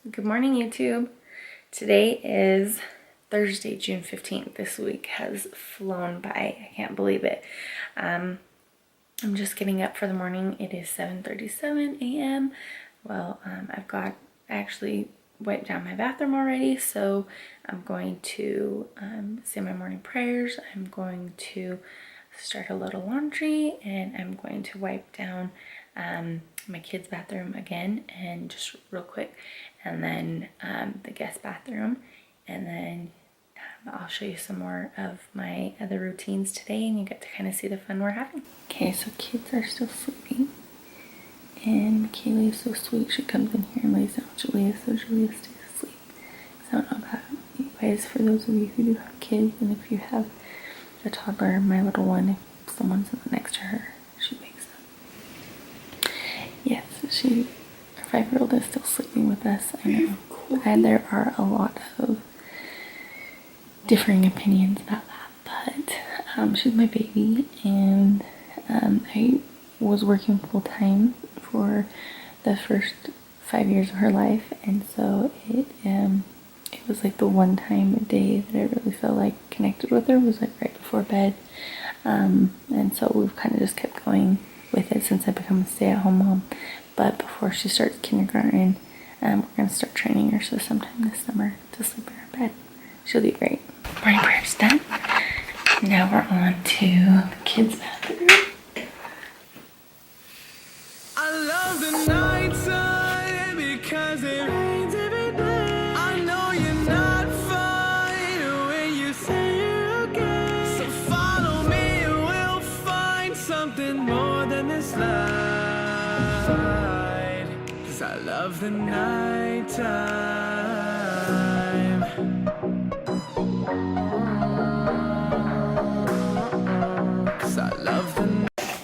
Good morning, YouTube. Today is Thursday, June 15th. This week has flown by. I can't believe it. I'm just getting up for the morning. It is 7:37 a.m. Well, I actually wiped down my bathroom already, so I'm going to say my morning prayers. I'm going to start a little laundry, and I'm going to wipe down my kids' bathroom again, and just real quick, and then the guest bathroom, and then I'll show you some more of my other routines today, and you get to kind of see the fun we're having. Okay, so kids are still sleeping, and Kaylee is so sweet. She comes in here and lays down with Jaliya, so Jaliya stays asleep. So I don't know about you guys, for those of you who do have kids, and if you have a toddler, my little one, if someone's next to her, she wakes up. Yes, our 5-year-old is still sleeping with us. I know. And there are a lot of differing opinions about that, but she's my baby, and I was working full-time for the first 5 years of her life, and so it was like the one time a day that I really felt like connected with her was like right before bed, and so we've kind of just kept going with it since I become a stay-at-home mom. But before she starts kindergarten, we're going to start training her, so sometime this summer, to sleep in her bed. She'll be great. Morning prayer's done. Now we're on to the kids' bathroom. I love the nighttime because it rains every day. I know you're not fine when you say you're okay. So follow me and we'll find something more than this light. 'Cause I love the nighttime.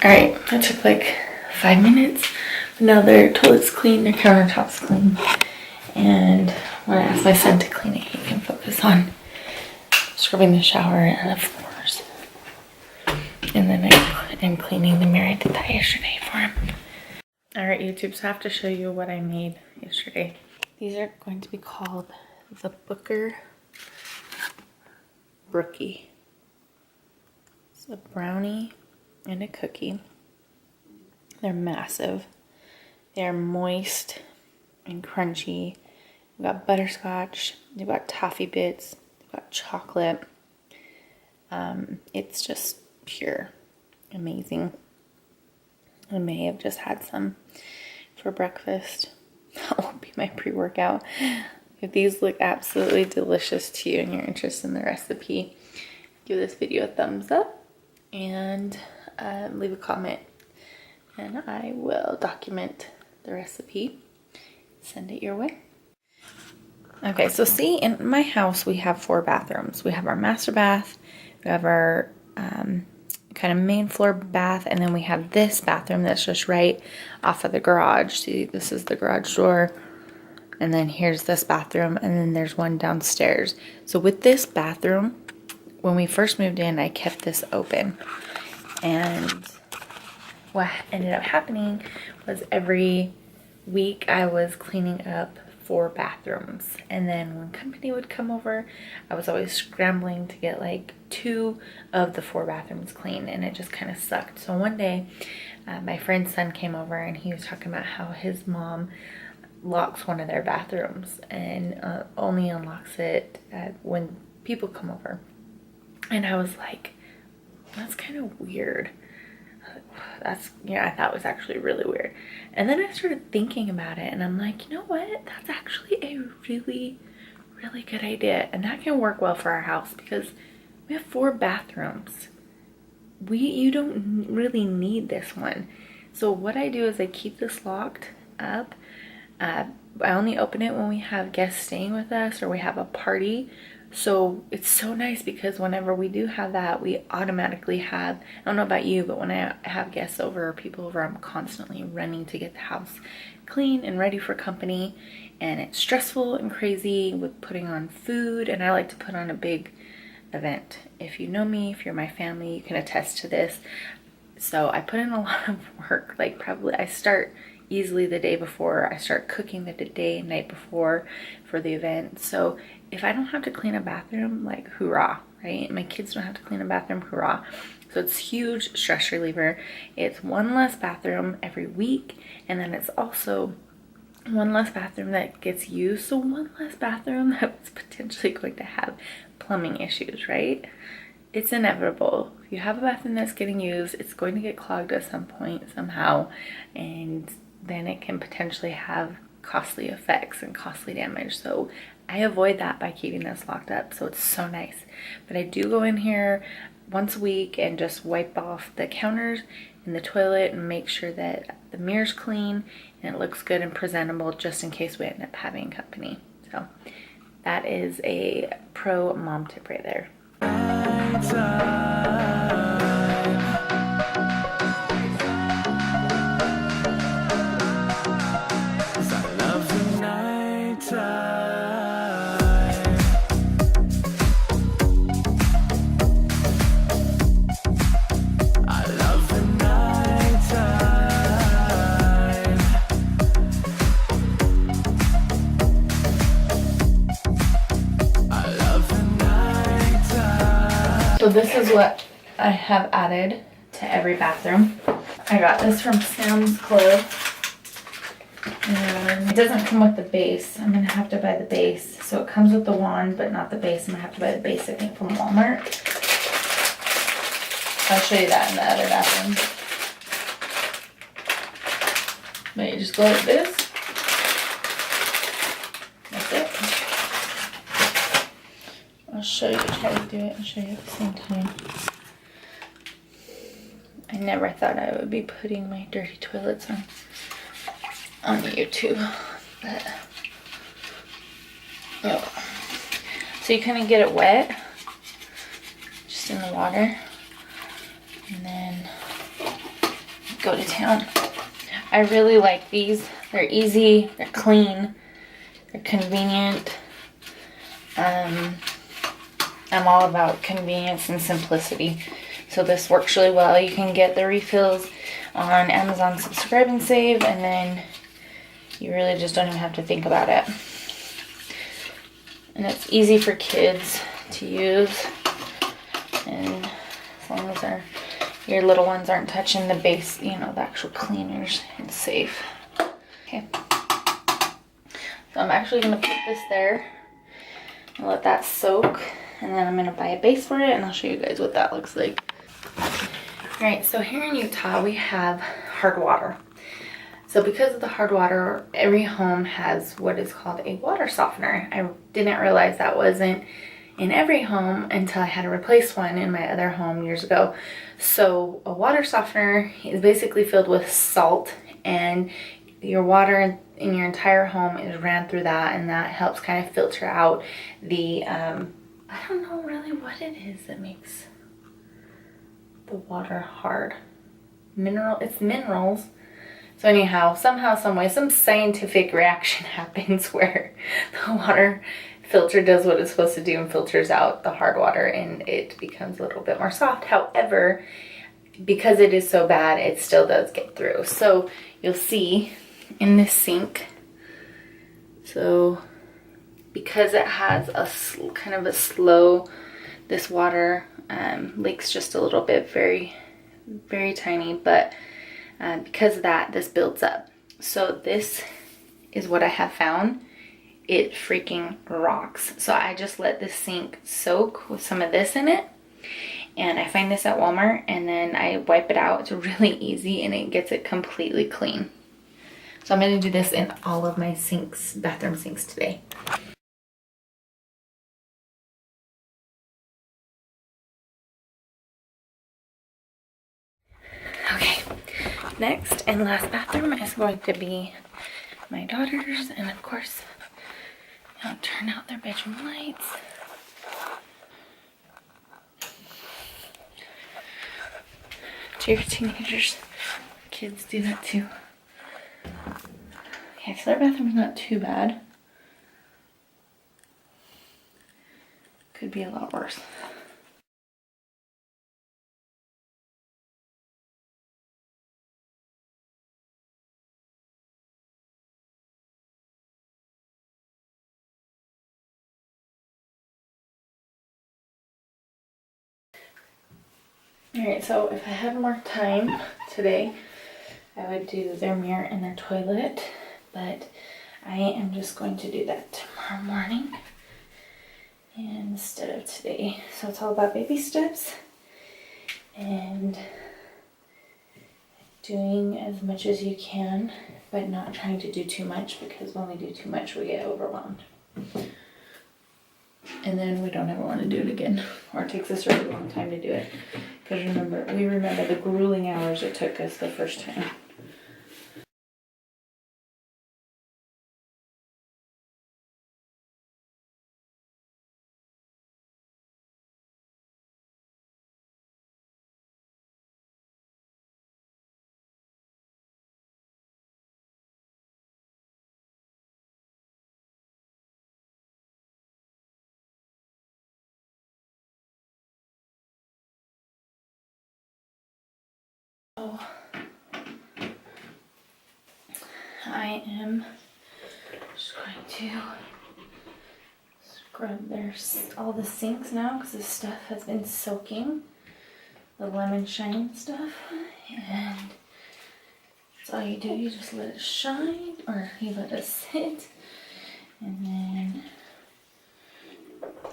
Alright, that took like 5 minutes. But now their toilet's clean, their countertop's clean. And when I ask my son to clean it, he can focus on scrubbing the shower and the floors. And then I'm cleaning the mirror. I did that yesterday for him. Alright, YouTube, so I have to show you what I made yesterday. These are going to be called the Booker Brookie. It's a brownie and a cookie. They're massive. They're moist and crunchy. We've got butterscotch. They've got toffee bits. They've got chocolate. It's just pure amazing. I may have just had some for breakfast. That will be my pre-workout. If these look absolutely delicious to you and you're interested in the recipe, give this video a thumbs up and leave a comment, and I will document the recipe, send it your way. Okay, so see, in my house we have 4 bathrooms. We have our master bath, we have our kind of main floor bath, and then we have this bathroom that's just right off of the garage. See, this is the garage door, and then here's this bathroom, and then there's one downstairs. So with this bathroom, when we first moved in, I kept this open, and what ended up happening was every week I was cleaning up 4 bathrooms, and then when company would come over, I was always scrambling to get like 2 of the 4 bathrooms clean, and it just kind of sucked. So one day my friend's son came over, and he was talking about how his mom locks one of their bathrooms and only unlocks it when people come over. And I was like, that's kind of weird. I thought it was actually really weird. And then I started thinking about it, and I'm like, you know what? That's actually a really, really good idea. And that can work well for our house because we have 4 bathrooms. You don't really need this one. So what I do is I keep this locked up. I only open it when we have guests staying with us or we have a party. So it's so nice because whenever we do have that, we automatically have, I don't know about you, but when I have guests over or people over, I'm constantly running to get the house clean and ready for company. And it's stressful and crazy with putting on food. And I like to put on a big event. If you know me, if you're my family, you can attest to this. So I put in a lot of work. Like probably I start easily the day before. I start cooking the night before for the event. So if I don't have to clean a bathroom, like hoorah, right? My kids don't have to clean a bathroom, hoorah. So it's huge stress reliever. It's one less bathroom every week, and then it's also one less bathroom that gets used. So one less bathroom that's potentially going to have plumbing issues, right? It's inevitable. If you have a bathroom that's getting used, it's going to get clogged at some point somehow, and then it can potentially have costly effects and costly damage. So I avoid that by keeping this locked up. So it's so nice. But I do go in here once a week and just wipe off the counters and the toilet and make sure that the mirror's clean and it looks good and presentable, just in case we end up having company. So that is a pro mom tip right there. So this is what I have added to every bathroom. I got this from Sam's Club. And it doesn't come with the base. I'm gonna have to buy the base. So it comes with the wand, but not the base. I'm gonna have to buy the base, I think, from Walmart. I'll show you that in the other bathroom. But you just go like this. That's it. I'll show you, try to do it and show you at the same time. I never thought I would be putting my dirty toilets on YouTube, but oh. So you kind of get it wet, just in the water, and then go to town. I really like these. They're easy, they're clean, they're convenient. I'm all about convenience and simplicity. So this works really well. You can get the refills on Amazon Subscribe and Save, and then you really just don't even have to think about it. And it's easy for kids to use. And as long as your little ones aren't touching the base, you know, the actual cleaners, it's safe. Okay. So I'm actually going to put this there and let that soak. And then I'm going to buy a base for it, and I'll show you guys what that looks like. Alright, so here in Utah we have hard water. So because of the hard water, every home has what is called a water softener. I didn't realize that wasn't in every home until I had to replace one in my other home years ago. So a water softener is basically filled with salt, and your water in your entire home is ran through that, and that helps kind of filter out the I don't know really what it is that makes the water hard. It's minerals. So anyhow, somehow, some way, some scientific reaction happens where the water filter does what it's supposed to do and filters out the hard water, and it becomes a little bit more soft. However, because it is so bad, it still does get through. So you'll see in this sink, so because it has a kind of a slow, this water leaks just a little bit, very, very tiny, but because of that, this builds up. So this is what I have found. It freaking rocks. So I just let this sink soak with some of this in it, and I find this at Walmart, and then I wipe it out. It's really easy, and it gets it completely clean. So I'm going to do this in all of my sinks, bathroom sinks today. Okay, next and last bathroom is going to be my daughter's, and of course, I'll turn out their bedroom lights. Do your teenagers, kids do that too? Okay, so their bathroom's not too bad. Could be a lot worse. Alright, so if I had more time today, I would do their mirror and their toilet, but I am just going to do that tomorrow morning instead of today. So it's all about baby steps and doing as much as you can, but not trying to do too much, because when we do too much, we get overwhelmed. And then we don't ever want to do it again, or it takes us a really long time to do it. Because we remember the grueling hours it took us the first time. So I am just going to scrub all the sinks now, because this stuff has been soaking, the lemon shine stuff, and that's all you do. You just let it shine, or you let it sit, and then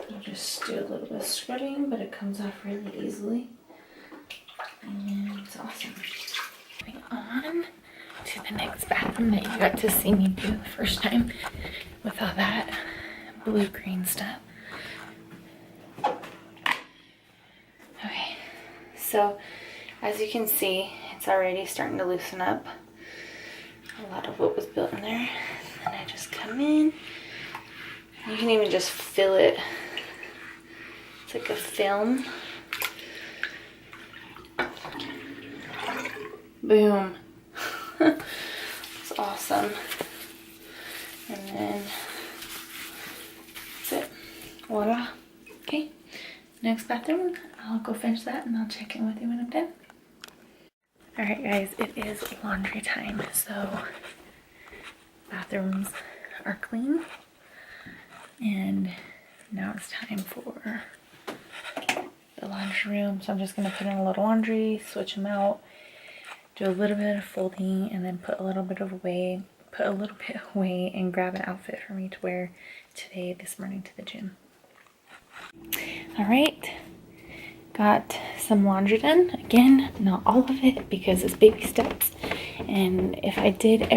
you just do a little bit of scrubbing, but it comes off really easily, and it's awesome. Moving on to the next bathroom that you got to see me do the first time with all that blue-green stuff. Okay, so as you can see, it's already starting to loosen up a lot of what was built in there. And I just come in. You can even just feel it. It's like a film. Boom. It's awesome. And then that's it. Voila. Okay. Next bathroom. I'll go finish that and I'll check in with you when I'm done. Alright guys, it is laundry time. So bathrooms are clean. And now it's time for the laundry room. So I'm just going to put in a little laundry, switch them out, do a little bit of folding, and then put a little bit away, and grab an outfit for me to wear today, this morning, to the gym. Alright, got some laundry done. Again, not all of it because it's baby steps. And if I finished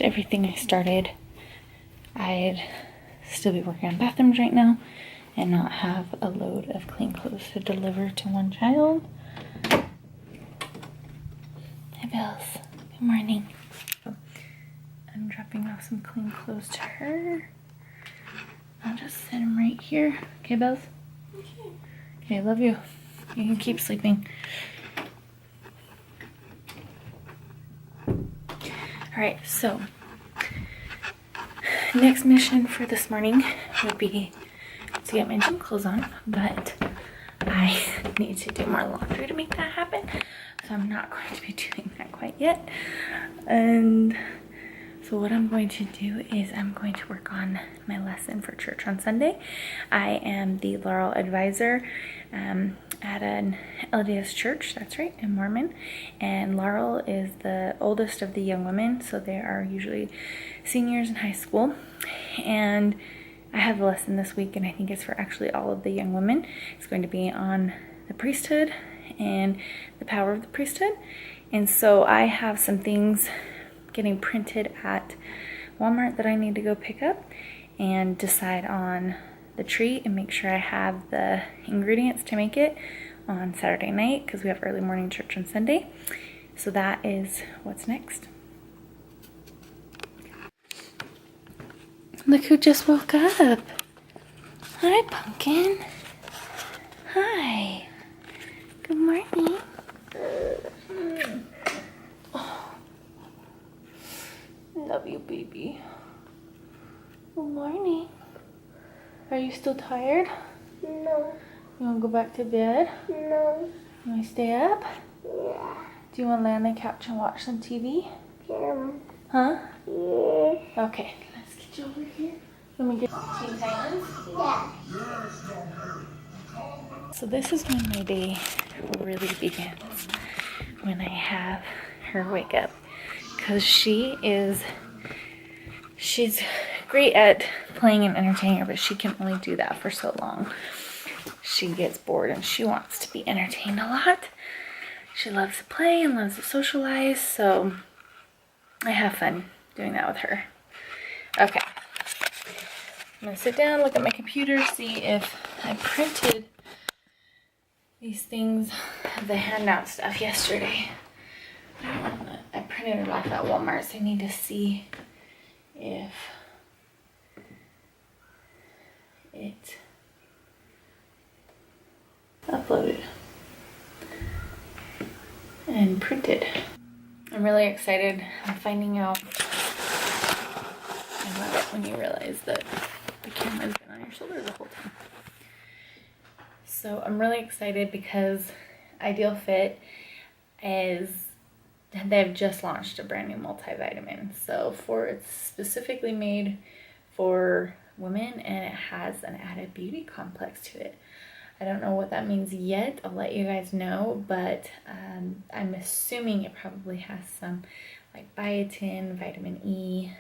everything I started, I'd still be working on bathrooms right now and not have a load of clean clothes to deliver to one child. Hi, Bells. Good morning. I'm dropping off some clean clothes to her. I'll just set them right here. Okay, Bells? Okay, love you. You can keep sleeping. Alright, so next mission for this morning would be to get my gym clothes on, but I need to do more laundry to make that happen, so I'm not going to be doing that quite yet. And so what I'm going to do is I'm going to work on my lesson for church on Sunday. I am the Laurel advisor at an LDS church, that's right, in Mormon. And Laurel is the oldest of the young women, so they are usually seniors in high school. And I have a lesson this week, and I think it's for actually all of the young women. It's going to be on the priesthood and the power of the priesthood. And so I have some things getting printed at Walmart that I need to go pick up and decide on the treat and make sure I have the ingredients to make it on Saturday night, because we have early morning church on Sunday. So that is what's next. Look who just woke up. Hi, Pumpkin. Hi. Good morning. Oh. Love you, baby. Good morning. Are you still tired? No. You want to go back to bed? No. You want to stay up? Yeah. Do you want to lay on the couch and watch some TV? Jim. Huh? Yeah. Okay, let's get you over here. Let me get Teen Titans. Yeah. So this is when my day really begins, when I have her wake up, because she's great at playing and entertaining her, but she can only do that for so long. She gets bored and she wants to be entertained a lot. She loves to play and loves to socialize, so I have fun doing that with her. Okay, I'm gonna sit down, look at my computer, see if I printed these things, the handout stuff yesterday. I printed it off at Walmart, so I need to see if it uploaded and printed. I'm really excited. I'm finding out. I love it when you realize that the camera's been on your shoulder the whole time. So I'm really excited because Ideal Fit they've just launched a brand new multivitamin. So it's specifically made for women, and it has an added beauty complex to it. I don't know what that means yet. I'll let you guys know, but I'm assuming it probably has some like biotin, vitamin E,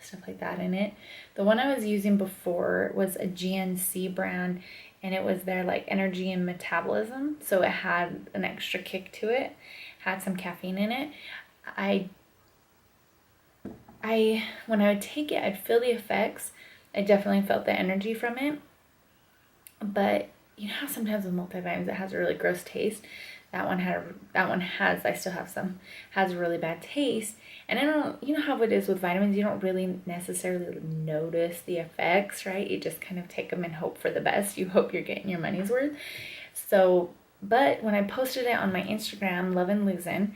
stuff like that in it. The one I was using before was a GNC brand, and it was their like energy and metabolism, so it had an extra kick to it, had some caffeine in it. When I would take it, I'd feel the effects. I definitely felt the energy from it, but you know how sometimes with multivitamins it has a really gross taste. I still have some, has a really bad taste. And you know how it is with vitamins, you don't really necessarily notice the effects, right? You just kind of take them and hope for the best. You hope you're getting your money's worth. So, but when I posted it on my Instagram, Love and Losing,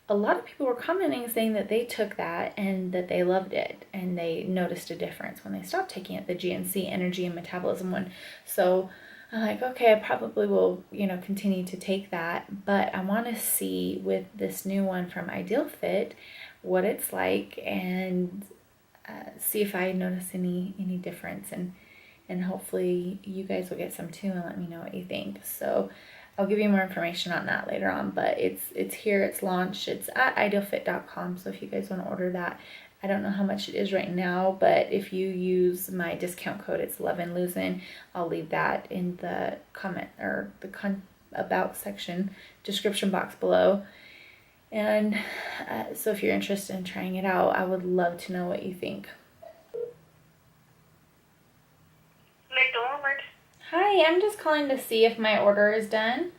a lot of people were commenting saying that they took that and that they loved it and they noticed a difference when they stopped taking it, the GNC energy and metabolism one. So I'm like, okay, I probably will, continue to take that, but I want to see with this new one from Ideal Fit what it's like, and see if I notice any difference, and hopefully you guys will get some too and let me know what you think. So I'll give you more information on that later on, but it's here, it's launched, it's at idealfit.com. So if you guys want to order that, I don't know how much it is right now, but if you use my discount code, it's Love and Losing. I'll leave that in the comment or the about section, description box below. And so if you're interested in trying it out, I would love to know what you think. Hi, I'm just calling to see if my order is done.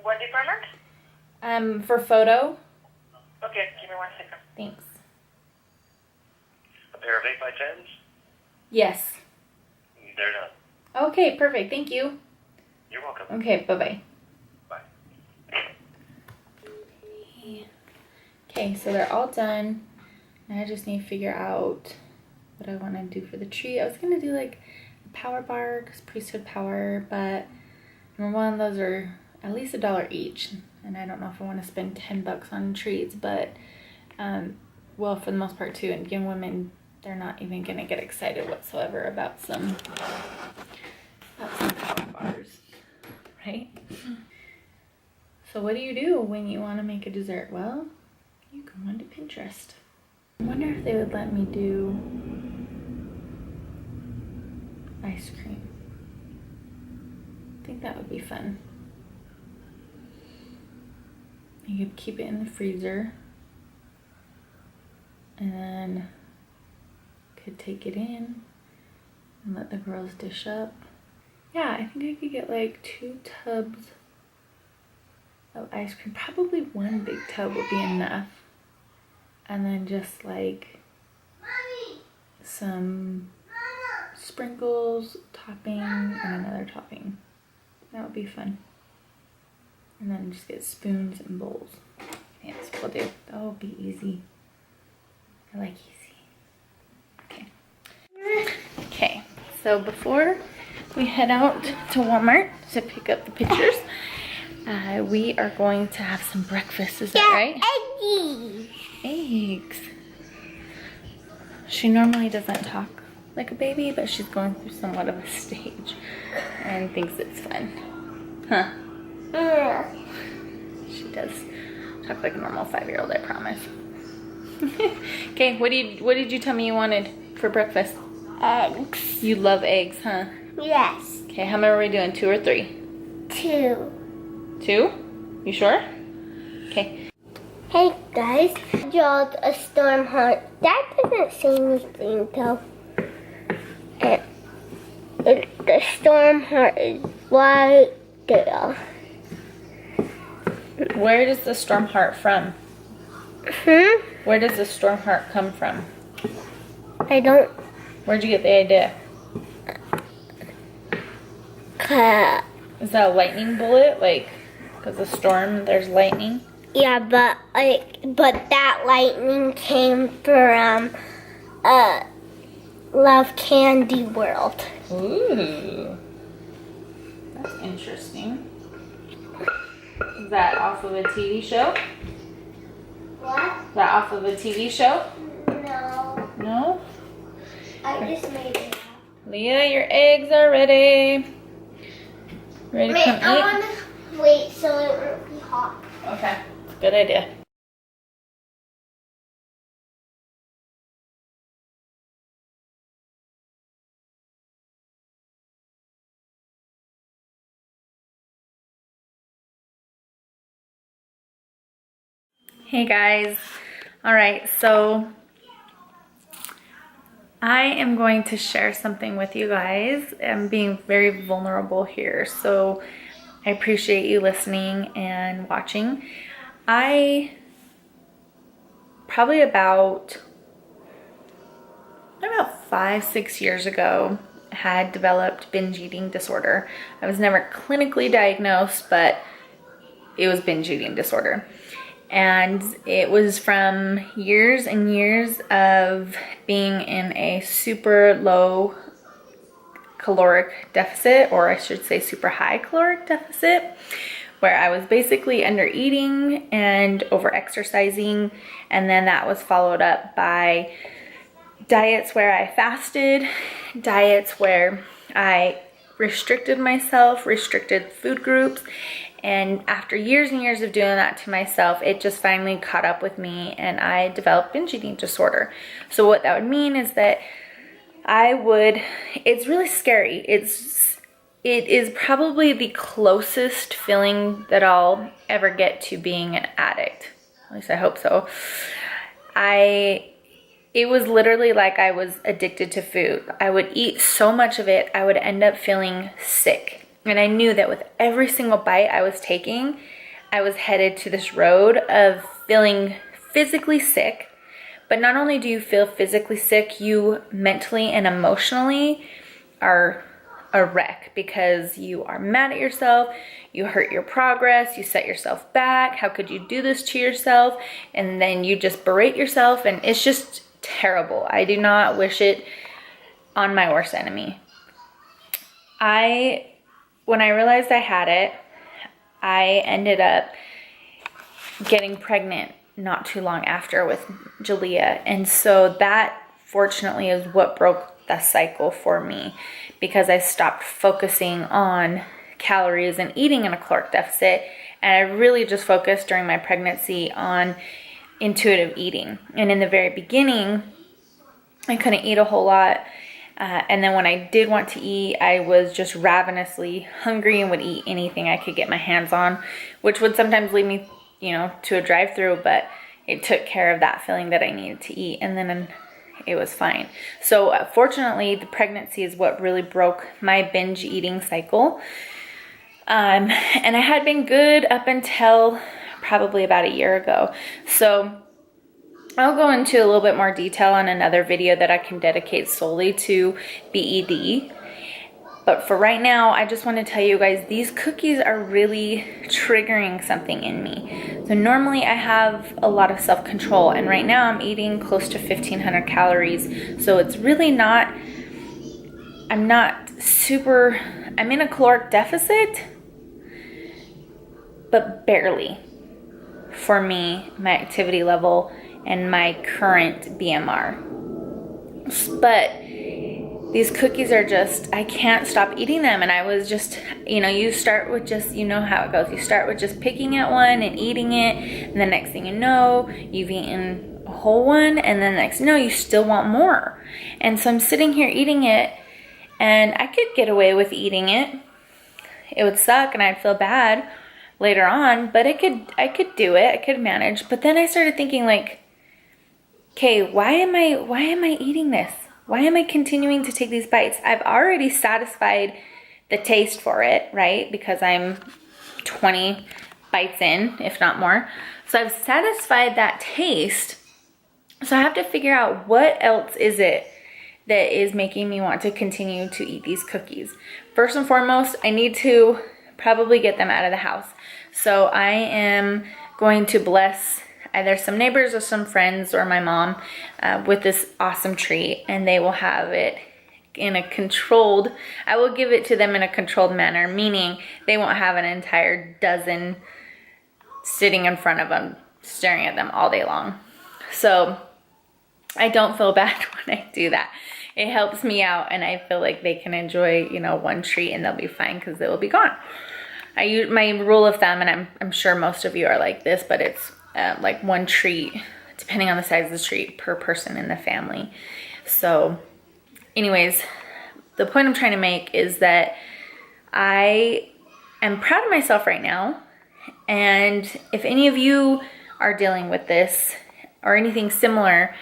What department? For photo. Okay, give me 1 second. Thanks. A pair of 8x10s? Yes. They're done. Okay, perfect. Thank you. You're welcome. Okay, bye-bye. Bye. Okay, so they're all done. Now I just need to figure out what I want to do for the treat. I was going to do like a power bar, because Priesthood Power, but one of those are at least $1 each. And I don't know if I want to spend $10 on treats, but, well, for the most part too, and young women, they're not even going to get excited whatsoever about some power bars, right? So what do you do when you want to make a dessert? Well, you go onto Pinterest. I wonder if they would let me do ice cream. I think that would be fun. You could keep it in the freezer and then could take it in and let the girls dish up. Yeah, I think I could get like 2 tubs of ice cream. Probably 1 big tub would be enough. And then just like some sprinkles, topping, and another topping. That would be fun. And then just get spoons and bowls. Yeah, that's what we'll do. That will be easy. I like easy. Okay. Okay, so before we head out to Walmart to pick up the pictures, we are going to have some breakfast. Is that right? Eggs. Eggs. She normally doesn't talk like a baby, but she's going through somewhat of a stage and thinks it's fun. Huh? Yeah. She does talk like a normal 5-year-old, I promise. Okay, what did you tell me you wanted for breakfast? Eggs. You love eggs, huh? Yes. Okay, how many are we doing? 2 or 3? 2. 2? You sure? Okay. Hey guys, y'all, a storm heart. That doesn't say anything though. The storm heart is right there. Where does the storm heart from? Where does the storm heart come from? I don't. Where'd you get the idea? Is that a lightning bullet? Like, because of storm, there's lightning? Yeah, but that lightning came from Love Candy World. Ooh. That's interesting. Is that off of a TV show? What? Is that off of a TV show? No, No? I just made it up. Leah, your eggs are ready. Ready to Wait, come I eat? want to wait so it won't be hot. Okay, good idea. Hey guys. All right, so I am going to share something with you guys. I'm being very vulnerable here, so I appreciate you listening and watching. I probably about 5-6 years ago had developed binge eating disorder. I was never clinically diagnosed, but it was binge eating disorder. And it was from years and years of being in a super low caloric deficit, or I should say super high caloric deficit, where I was basically under eating and over exercising. And then that was followed up by diets where I fasted, diets where I restricted myself, restricted food groups. And after years and years of doing that to myself, it just finally caught up with me and I developed binge eating disorder. So what that would mean is that it's really scary. It is probably the closest feeling that I'll ever get to being an addict. At least I hope so. It was literally like I was addicted to food. I would eat so much of it, I would end up feeling sick. And I knew that with every single bite I was taking, I was headed to this road of feeling physically sick. But not only do you feel physically sick, you mentally and emotionally are a wreck because you are mad at yourself, you hurt your progress, you set yourself back. How could you do this to yourself? And then you just berate yourself, and it's just terrible. I do not wish it on my worst enemy. When I realized I had it, I ended up getting pregnant not too long after with Jaliya. And so that fortunately is what broke the cycle for me, because I stopped focusing on calories and eating in a caloric deficit. And I really just focused during my pregnancy on intuitive eating. And in the very beginning, I couldn't eat a whole lot. And then when I did want to eat, I was just ravenously hungry and would eat anything I could get my hands on, which would sometimes lead me, to a drive-through, but it took care of that feeling that I needed to eat, and then it was fine. So fortunately, the pregnancy is what really broke my binge eating cycle. And I had been good up until probably about a year ago. So I'll go into a little bit more detail on another video that I can dedicate solely to BED. But for right now, I just want to tell you guys, these cookies are really triggering something in me. So normally I have a lot of self-control, and right now I'm eating close to 1,500 calories. So it's really not, I'm in a caloric deficit, but barely for me, my activity level, and my current BMR. But these cookies are just, I can't stop eating them. And I was just, you know, you start with just, you know how it goes. You start with just picking at one and eating it. And the next thing you know, you've eaten a whole one. And then the next thing you know, you still want more. And so I'm sitting here eating it, and I could get away with eating it. It would suck and I'd feel bad later on, but I could do it. I could manage. But then I started thinking, like, okay, why am I eating this? Why am I continuing to take these bites? I've already satisfied the taste for it, right? Because I'm 20 bites in, if not more. So I've satisfied that taste. So I have to figure out what else is it that is making me want to continue to eat these cookies. First and foremost, I need to probably get them out of the house. So I am going to bless either some neighbors or some friends or my mom with this awesome treat, and they will have it in a controlled, I will give it to them in a controlled manner, meaning they won't have an entire dozen sitting in front of them, staring at them all day long. So I don't feel bad when I do that. It helps me out, and I feel like they can enjoy, you know, one treat and they'll be fine because it will be gone. I use my rule of thumb, and I'm sure most of you are like this, but it's like one treat, depending on the size of the treat, per person in the family. So anyways, the point I'm trying to make is that I am proud of myself right now. And if any of you are dealing with this or anything similar,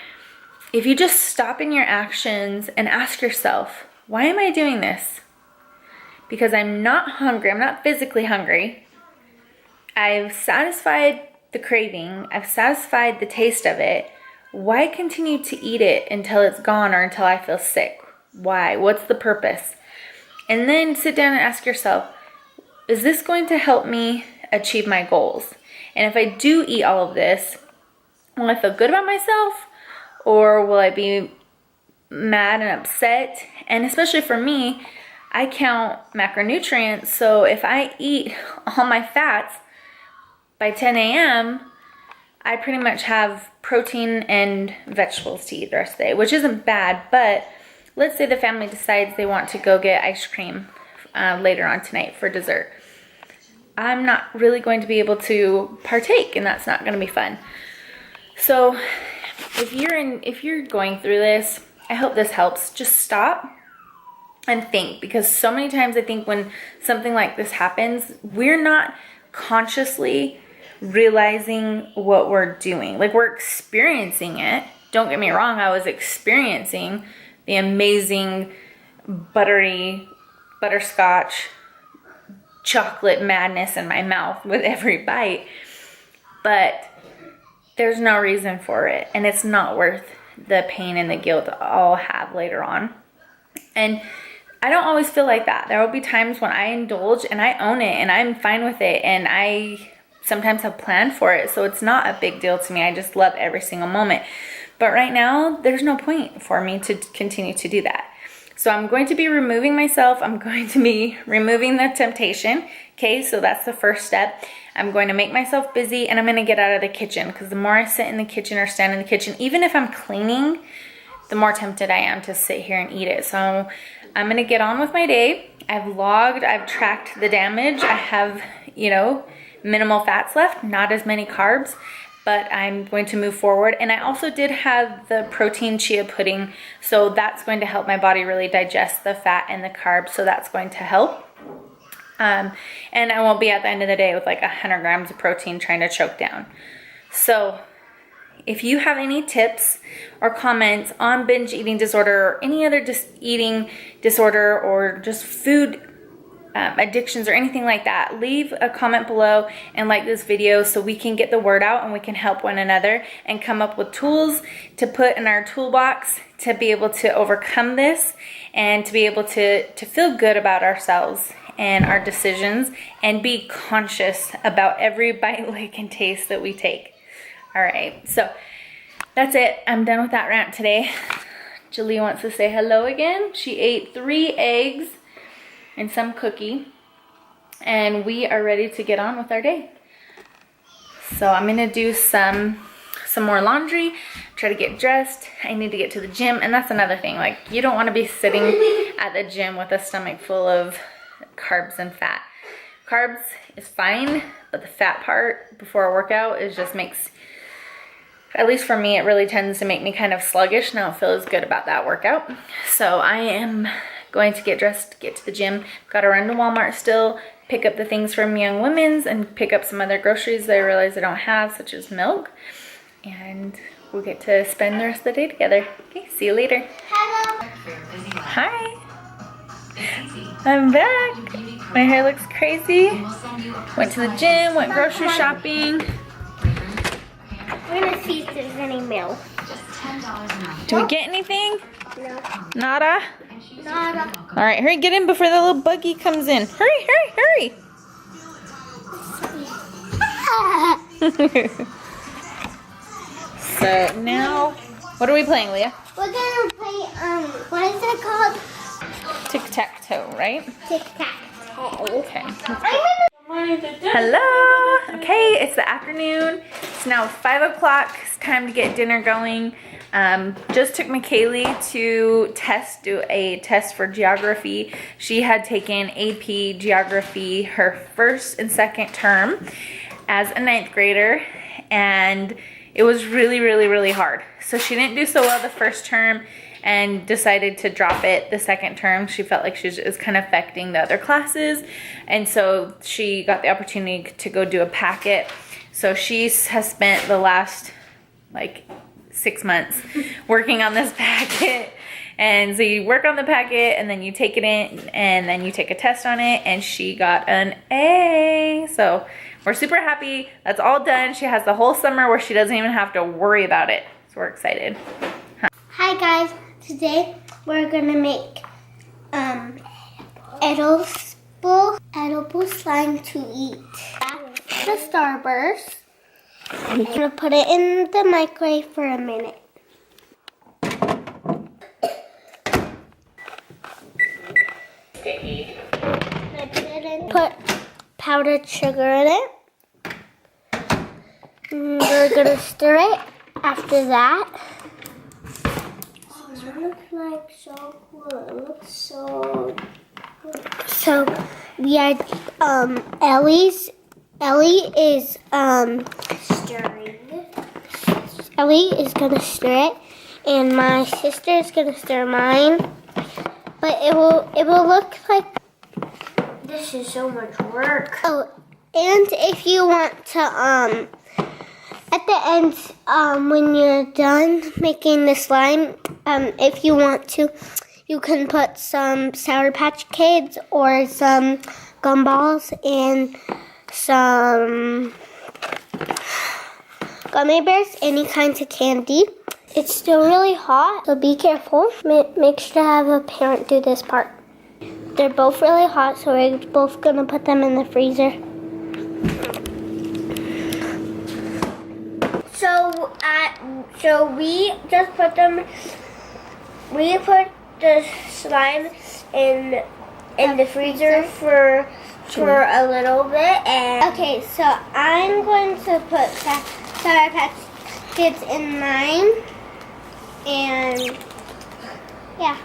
if you just stop in your actions and ask yourself, why am I doing this? Because I'm not hungry. I'm not physically hungry. I've satisfied the craving. I've satisfied the taste of it. Why continue to eat it until it's gone or until I feel sick? Why? What's the purpose? And then sit down and ask yourself, is this going to help me achieve my goals? And if I do eat all of this, will I feel good about myself? Or will I be mad and upset? And especially for me, I count macronutrients. So if I eat all my fats by 10 a.m., I pretty much have protein and vegetables to eat the rest of the day, which isn't bad. But let's say the family decides they want to go get ice cream later on tonight for dessert. I'm not really going to be able to partake, and that's not going to be fun. So if you're going through this, I hope this helps. Just stop and think, because so many times I think when something like this happens, we're not consciously realizing what we're doing. Like, we're experiencing it. Don't get me wrong, I was experiencing the amazing buttery butterscotch chocolate madness in my mouth with every bite, but there's no reason for it, and it's not worth the pain and the guilt I'll have later on. And I don't always feel like that. There will be times when I indulge and I own it and I'm fine with it, and I sometimes have planned for it, so it's not a big deal to me. I just love every single moment. But right now, there's no point for me to continue to do that. So I'm going to be removing myself. I'm going to be removing the temptation. Okay, so that's the first step. I'm going to make myself busy, and I'm going to get out of the kitchen, because the more I sit in the kitchen or stand in the kitchen, even if I'm cleaning, the more tempted I am to sit here and eat it. So I'm going to get on with my day. I've logged, I've tracked the damage. I have, you know, minimal fats left, not as many carbs, but I'm going to move forward. And I also did have the protein chia pudding, so that's going to help my body really digest the fat and the carbs, so that's going to help. And I won't be at the end of the day with like 100 grams of protein trying to choke down. So if you have any tips or comments on binge eating disorder or any other eating disorder or just food addictions or anything like that, leave a comment below and like this video so we can get the word out and we can help one another and come up with tools to put in our toolbox to be able to overcome this and to be able to feel good about ourselves and our decisions and be conscious about every bite, lick, and taste that we take. All right, so that's it. I'm done with that rant today. Jaliya wants to say hello again. She ate 3 eggs and some cookie, and we are ready to get on with our day. So I'm gonna do some more laundry. try to get dressed. I need to get to the gym, and that's another thing. Like, you don't want to be sitting at the gym with a stomach full of carbs and fat. Carbs is fine, but the fat part before a workout is just makes, at least for me, it really tends to make me kind of sluggish, and I don't feel as good about that workout. So I am going to get dressed, get to the gym. Got to run to Walmart still, pick up the things from Young Women's, and pick up some other groceries that I realize I don't have, such as milk. And we'll get to spend the rest of the day together. Okay, see you later. Hello. Hi. I'm back. My hair looks crazy. Went to the gym, went grocery shopping. We're gonna see if there's any milk. Do we get anything? No. Nada? Nada. All right, hurry, get in before the little buggy comes in. Hurry, hurry, hurry. So now, what are we playing, Leah? We're gonna play, what is it called? Tic-tac-toe, right? Tic-tac-toe. Okay. Hello. Okay, it's the afternoon. It's now 5 o'clock. It's time to get dinner going. Just took McKaylee to do a test for geography. She had taken AP Geography her first and second term as a 9th grader, and it was really, really, really hard. So she didn't do so well the first term and decided to drop it the second term. She felt like she was kind of affecting the other classes, and so she got the opportunity to go do a packet. So she has spent the last like 6 months working on this packet. And so you work on the packet, and then you take it in, and then you take a test on it, and she got an A. So we're super happy. That's all done. She has the whole summer where she doesn't even have to worry about it. So we're excited. Hi guys, today we're gonna make edible slime to eat. That's the Starburst. I'm gonna put it in the microwave for a minute. Put powdered sugar in it. We're gonna stir it after that. It looks like so cool. It looks so good. So we had Ellie is stirring. Ellie is gonna stir it, and my sister is gonna stir mine. But it will look like this is so much work. Oh, and if you want to at the end when you're done making the slime, if you want to, you can put some Sour Patch Kids or some gumballs and some gummy bears, any kinds of candy. It's still really hot, so be careful. Make sure to have a parent do this part. They're both really hot, so we're both gonna put them in the freezer. So we just put them. We put the slime in the freezer for a little bit. And okay, so I'm going to put Sour Patch Kids in mine, and yeah,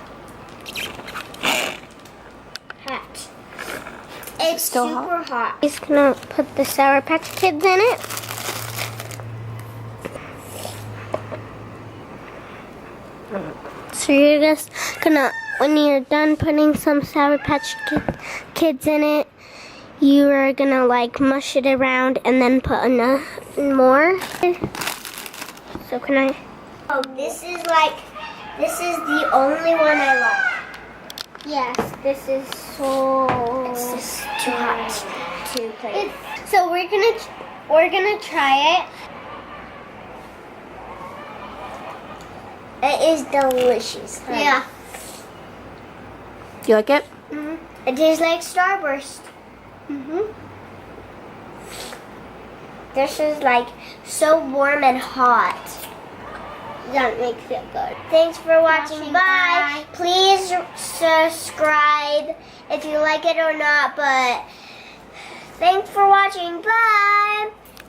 hot. It's still super hot. I'm just gonna put the Sour Patch Kids in it. So you're just gonna, when you're done putting some Sour Patch Kids in it, you are gonna like mush it around and then put enough more. So can I? Oh, this is the only one I like. Yes, this is too hot to play. So we're gonna try it. It is delicious. Yeah. Do you like it? Mm-hmm. It tastes like Starburst. Mm-hmm. This is like so warm and hot. That makes it good. Thanks for watching. Bye. Please subscribe if you like it or not. But thanks for watching. Bye.